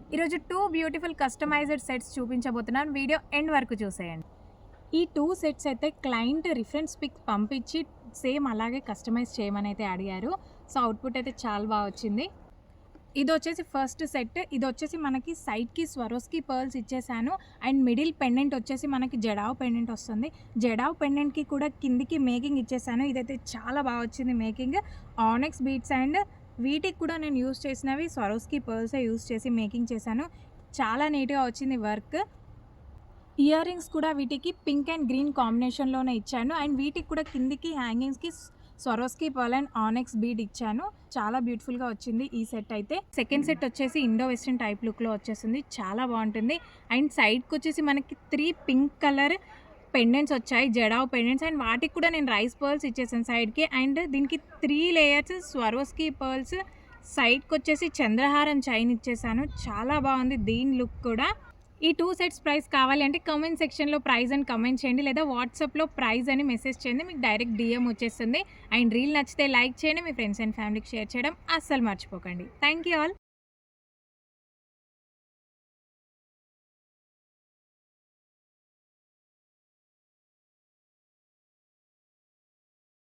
ఈరోజు 2 beautiful customized sets చూపించబోతున్నాను. Video end వరకు చూసేయండి. ఈ 2 సెట్స్ అయితే క్లయింట్ రిఫరెన్స్ పిక్ పంపించి సేమ్ అలాగే కస్టమైజ్ చేయమనైతే అడిగారు. సో అవుట్‌పుట్ అయితే చాలా బాగా వచ్చింది. ఇదొచ్చేసి ఫస్ట్ సెట్. ఇదొచ్చేసి మనకి సైడ్‌కి స్వరోస్కి పర్ల్స్ ఇచ్చేసాను. అండ్ మిడిల్ పెండెంట్ వచ్చేసి మనకి జడావ్ పెండెంట్ వస్తుంది. జడావ్ పెండెంట్‌కి కూడా కిందికి మేకింగ్ ఇచ్చేసాను. ఇదైతే చాలా బాగా వచ్చింది మేకింగ్. ఆనెక్స్ బీడ్స్ అండ్ వీటికి కూడా నేను యూజ్ చేసినవి స్వరోస్కి పర్ల్సే యూజ్ చేసి మేకింగ్ చేశాను. చాలా నీట్‌గా వచ్చింది వర్క్. ఇయర్ రింగ్స్ కూడా వీటికి పింక్ అండ్ గ్రీన్ కాంబినేషన్‌లోనే ఇచ్చాను. అండ్ వీటికి కూడా కిందికి హ్యాంగింగ్స్‌కి స్వరోస్కి పర్ల్ అండ్ ఆనెక్స్ బీడ్ ఇచ్చాను. చాలా బ్యూటిఫుల్‌గా వచ్చింది ఈ సెట్ అయితే. సెకండ్ సెట్ వచ్చేసి ఇండో వెస్టర్న్ టైప్ లుక్‌లో వచ్చేసింది. చాలా బాగుంటుంది. అండ్ సైడ్‌కి వచ్చేసి మనకి 3 పింక్ కలర్ పెండెంట్స్ వచ్చాయి. జడావ్ పెండెంట్స్ అండ్ వాటికి కూడా నేను రైస్ పర్ల్స్ ఇచ్చేసాను సైడ్‌కి. అండ్ దీనికి 3 లేయర్స్ స్వరోస్కి పర్ల్స్, సైడ్‌కి వచ్చేసి చంద్రహారం చైన్ ఇచ్చేసాను. చాలా బాగుంది దీని లుక్ కూడా. ఈ 2 సెట్స్ ప్రైస్ కావాలి అంటే కామెంట్ సెక్షన్‌లో ప్రైస్ అని కామెంట్ చేయండి, లేదా వాట్సాప్‌లో ప్రైస్ అని మెసేజ్ చేయండి. మీకు డైరెక్ట్ డీఎం వచ్చేస్తుంది. అండ్ రీల్ నచ్చితే లైక్ చేయండి. మీ ఫ్రెండ్స్ అండ్ ఫ్యామిలీకి షేర్ చేయడం అస్సలు మర్చిపోకండి. Thank you all.